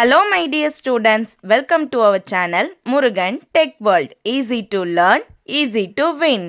Hello my dear students, welcome to our channel Murugan Tech World. Easy to learn, easy to win.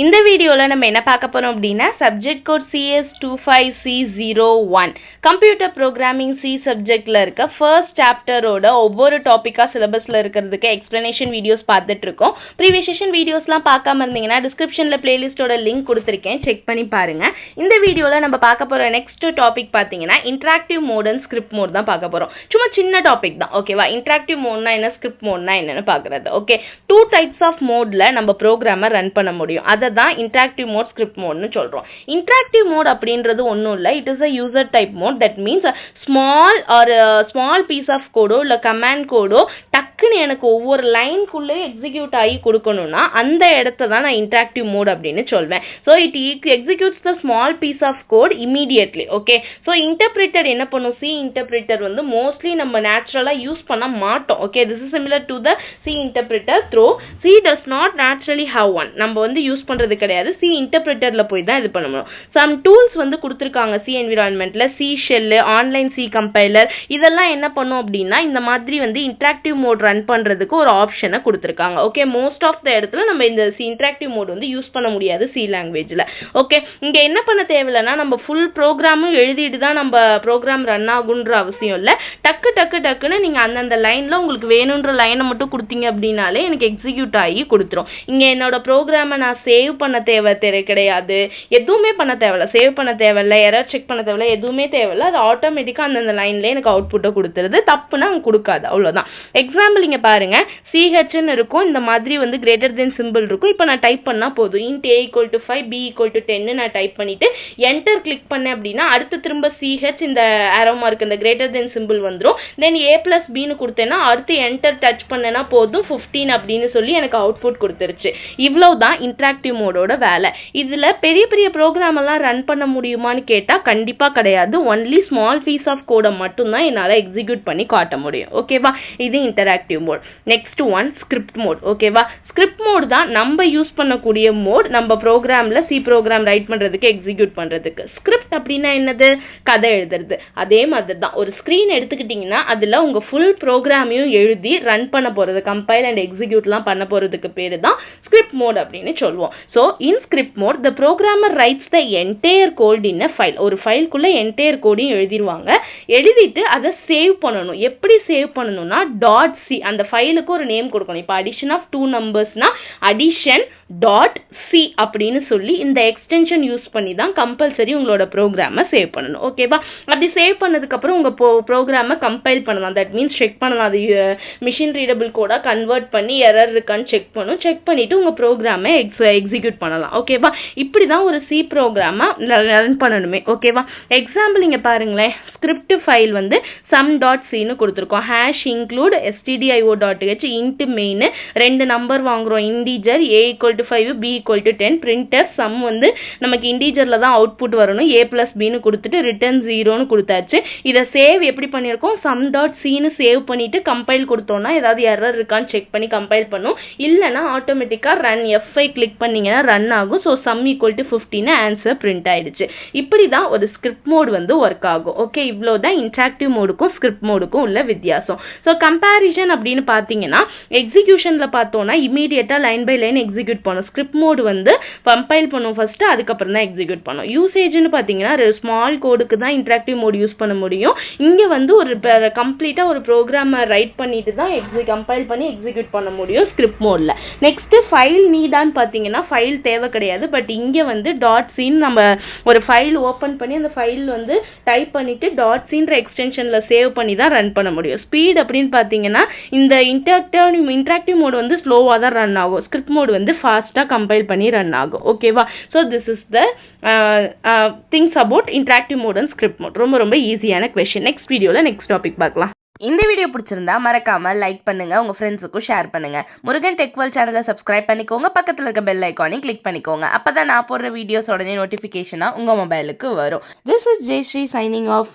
இந்த வீடியோவில் நம்ம என்ன பார்க்க போகிறோம் அப்படின்னா subject code CS25C01 computer programming C சப்ஜெக்டில் இருக்க ஃபர்ஸ்ட் சாப்டரோட ஒவ்வொரு டாப்பிக்காக சிலபஸில் இருக்கிறதுக்கு எக்ஸ்ப்ளனேஷன் வீடியோஸ் பார்த்துட்டு இருக்கோம். ப்ரீவியஸ் செஷன் வீடியோஸ்லாம் பார்க்காம இருந்தீங்கன்னா டிஸ்கிரிப்ஷனில் பிளேலிஸ்ட்டோட லிங்க் கொடுத்துருக்கேன், செக் பண்ணி பாருங்கள். இந்த வீடியோவில் நம்ம பார்க்க போகிற நெக்ஸ்ட் டாபிக் பார்த்தீங்கன்னா interactive mode and script mode தான் பார்க்க போகிறோம். சும்மா சின்ன டாபிக் தான், ஓகேவா? இன்ட்ராக்டிவ் மோட்னா என்ன, ஸ்கிரிப்ட் மோட்னா என்னன்னு பார்க்குறது. ஓகே, 2 டைப்ஸ் ஆஃப் மோடில் நம்ம ப்ரோக்ராமை ரன் பண்ண முடியும். தான் இன்டராக்டிவ் மோட், ஸ்கிரிப்ட் மோட்னு சொல்றோம். இன்டராக்டிவ் மோட் அப்படின்றது ஒன்றும் இல்லை, it is a user type mode. That means small piece of கோடோ இல்லை கமாண்ட் கோடோ டக்குன்னு எனக்கு ஒவ்வொரு லைனுக்குள்ளே எக்ஸிக்யூட் ஆகி கொடுக்கணும்னா அந்த இடத்த தான் நான் இன்டராக்டிவ் மோட் அப்படின்னு சொல்வேன். So it executes the small piece of code immediately. Okay, so interpreter என்ன பண்ணும், சி இன்டர்பிரிட்டர் வந்து மோஸ்ட்லி நம்ம நேச்சுரலாக யூஸ் பண்ண மாட்டோம். Okay, this is similar to the C interpreter though C does not naturally have one. நம்ம வந்து use பண்றது கிடையாது, சி இன்டர்பிரிட்டர்ல போய் தான் இது பண்ணணும். சம் டூல்ஸ் வந்து கொடுத்துருக்காங்க சி என்விரான்மெண்ட்ல, C shell, online C compiler, இதெல்லாம் என்ன பண்ணும் அப்படின்னா இந்த மாதிரி வந்து இன்டராக்டிவ் மோட் ரன் பண்றதுக்கு ஒரு ஆப்ஷனை கொடுத்துருக்காங்க. ஓகே, மோஸ்ட் ஆஃப் த இடத்துல நம்ம இந்த சி இன்டராக்டிவ் மோட் வந்து யூஸ் பண்ண முடியாது சி லாங்குவேஜ்ல. ஓகே, இங்க என்ன பண்ண தேவையில்லைன்னா நம்ம ஃபுல் ப்ரோக்ராமும் எழுதிட்டு தான் நம்ம ப்ரோக்ராம் ரன் ஆகுன்ற அவசியம் இல்லை. டக்குன்னு நீங்க அந்தந்த லைன்ல உங்களுக்கு வேணுன்ற லைனை மட்டும் கொடுத்தீங்க அப்படின்னாலே எனக்கு எக்ஸிக்யூட் ஆகி கொடுத்துரும். இங்க என்னோட ப்ரோக்ராமை நான் சேவ் பண்ண தேவை கிடையாது, எதுவுமே பண்ண தேவையில்ல, சேவ் பண்ண தேவையில்ல, எரர் செக் பண்ண தேவையில்ல, எதுவுமே தேவையில்ல. அது ஆட்டோமேட்டிக்காக அந்தந்த லைன்ல எனக்கு அவுட்புட்டை கொடுத்துருது. தப்புனா அங்கே கொடுக்காது, அவ்வளோதான். எக்ஸாம்பிள் இங்கே பாருங்க, சிஹெச்னு இருக்கும், இந்த மாதிரி வந்து கிரேட்டர் தென் சிம்பிள் இருக்கும். இப்போ நான் டைப் பண்ணால் போதும், int a = 5 b = 10 நான் டைப் பண்ணிட்டு என்டர் கிளிக் பண்ணேன் அப்படின்னா அடுத்து திரும்ப சிஹெச் இந்த ஆரோ மார்க் இந்த கிரேட்டர் தென் சிம்பிள் வந்துடும். தென் a + bன்னு கொடுத்தேன்னா அடுத்து என்டர் டச் பண்ணேன்னா போதும் 15 அப்படின்னு சொல்லி எனக்கு அவுட்புட் கொடுத்துருச்சு. இவ்வளவுதான் இன்டராக்டிவ் மோடோட வேலை. இதுல பெரிய பெரிய ப்ரோக்ராம் எல்லாம் ரன் பண்ண முடியுமான்னு கேட்டா கண்டிப்பா கிடையாது. ஒன்லி ஸ்மால் பீஸ் ஆஃப் கோடை மட்டும் தான் என்னால எக்ஸிக்யூட் பண்ணி காட்ட முடியும். ஓகேவா? இது interactive mode. Next one script mode. ஓகேவா? ஸ்கிரிப்ட் மோட் தான் நம்ம யூஸ் பண்ணக்கூடிய மோட், நம்ம ப்ரோக்ராம்ல சி ப்ரோக்ராம் ரைட் பண்றதுக்கு எக்ஸிக்யூட் பண்றதுக்கு. ஸ்கிரிப்ட் அப்படின்னா என்னது? கதை எழுதுறது. அதே மாதிரி தான் ஒரு ஸ்கிரீன் எடுத்துக்கிட்டீங்கன்னா அதுல உங்க ஃபுல் ப்ரோக்ராமையும் எழுதி ரன் பண்ண போறது, கம்பைல் அண்ட் எக்ஸிக்யூட்லாம் பண்ண போறதுக்கு பேரு தான் ஸ்கிரிப்ட் மோட் அப்படின்னு சொல்லுவோம். So in script mode the programmer writes the entire code in a file. ஒரு ஃபைல்குள்ள என்டையர் கோடையும் எழுதிடுவாங்க. எழுதிட்டு அதை சேவ் பண்ணணும். எப்படி சேவ் பண்ணணும்னா .c அந்த ஃபைலுக்கு ஒரு நேம் கொடுக்கணும். இப்போ addition of 2 நம்பர்ஸ்னா addition.c அப்படின்னு சொல்லி இந்த எக்ஸ்டென்ஷன் யூஸ் பண்ணி தான் கம்பல்சரி உங்களோட ப்ரோக்ராமை சேவ் பண்ணணும். ஓகேவா? அப்படி சேவ் பண்ணதுக்கு அப்புறம் உங்க ப்ரோக்ராமை கம்பைல் பண்ணலாம். தட் மீன்ஸ் செக் பண்ணலாம், அது மிஷின் ரீடபிள் கோடா கன்வெர்ட் பண்ணி எரர் இருக்கான்னு செக் பண்ணும். செக் பண்ணிட்டு உங்க ப்ரோக்ராமை எக்ஸிக்யூட் பண்ணலாம். ஓகேவா? இப்படி தான் ஒரு சி ப்ரோக்ராமை ரன் பண்ணணுமே. ஓகேவா? எக்ஸாம்பிள் இங்கே பாருங்களேன், ஸ்கிரிப்ட் ஃபைல் வந்து sum.cன்னு கொடுத்துருக்கோம். #include stdio.h int main 2 number வாங்குறோம், integer a = 5 b = 10. Printer sum வந்து நமக்கு இண்டீஜர்ல தான் அவுட்புட் வரணும், a + bன்னு கொடுத்துட்டு ரிட்டர்ன் 0ன்னு கொடுத்தாச்சு. இதை சேவ் எப்படி பண்ணியிருக்கோம், sum.cன்னு சேவ் பண்ணிட்டு கம்பைல் கொடுத்தோம்னா ஏதாவது எரர் இருக்கான்னு செக் பண்ணி கம்பைல் பண்ணும். இல்லைன்னா ஆட்டோமேட்டிக்காக ரன் F5 கிளிக் பண்ணீங்கன்னா ரன் ஆகும். ஸோ sum = 15 ஆன்சர் பிரிண்ட் ஆயிடுச்சு. இப்படி தான் ஒரு ஸ்கிரிப்ட் மோட் வந்து ஒர்க் ஆகும். ஓகே, இவ்வளோ தான் இன்டராக்டிவ் மோடுக்கும் ஸ்கிரிப்ட் மோடுக்கும் உள்ள வித்தியாசம். ஸோ கம்பேரிசன் அப்படின்னு பார்த்தீங்கன்னா எக்ஸிக்யூஷனில் பார்த்தோம்னா இமீடியட்டாக லைன் பை லைன் எக்ஸிக்யூட் பண்ணும். ஸ்கிரிப்ட் மோடு வந்து கம்பைல் பண்ணும் ஃபர்ஸ்ட், அதுக்கப்புறம் தான் எக்ஸிக்யூட் பண்ணும். யூசேஜ்னு பார்த்தீங்கன்னா ஸ்மால் கோடுக்கு தான் இன்டராக்டிவ் மோட் யூஸ் பண்ண முடியும். இங்கே வந்து ஒரு கம்ப்ளீட்டாக ஒரு ப்ரோக்ராமை ரைட் பண்ணிட்டு தான் கம்பைல் பண்ணி எக்ஸிக்யூட் பண்ண முடியும் ஸ்கிரிப்ட் மோடில். நெக்ஸ்ட் ஃபைல் நீடான்னு பார்த்தீங்கன்னா ஃபைல் தேவை கிடையாது. பட் இங்கே வந்து .cன்னு நம்ம ஒரு ஃபைல் ஓப்பன் பண்ணி அந்த ஃபைல் வந்து டைப் பண்ணிட்டு .cன்ற எக்ஸ்டென்ஷன்ல சேவ் பண்ணி தான் ரன் பண்ண முடியும். ஸ்பீட் அப்படின்னு பார்த்தீங்கன்னா இந்த இன்டராக்டிவ் மோட் வந்து ஸ்லோவாக தான் ரன் ஆகும், ஸ்கிரிப்ட் மோட் வந்து ஃபாஸ்ட்டாக கம்பைல் பண்ணி ரன் ஆகும். ஓகேவா? So this is the things about interactive mode and script mode. ரொம்ப ஈஸியான கொஸ்டின். நெக்ஸ்ட் வீடியோவில் நெக்ஸ்ட் டாபிக் பார்க்கலாம். இந்த வீடியோ பிடிச்சிருந்தா மறக்காம லைக் பண்ணுங்க, உங்க ஃப்ரெண்ட்ஸுக்கும் ஷேர் பண்ணுங்க. முருகன் டெக் வேர்ல்ட் சேனலை சப்ஸ்கிரைப் பண்ணிக்கோங்க, பக்கத்தில் இருக்க பெல் ஐக்கானையும் கிளிக் பண்ணிக்கோங்க. அப்பதான் நான் போடுற வீடியோஸ் உடனே நோட்டிஃபிகேஷனா உங்க மொபைலுக்கு வரும். This is Jayashree signing of.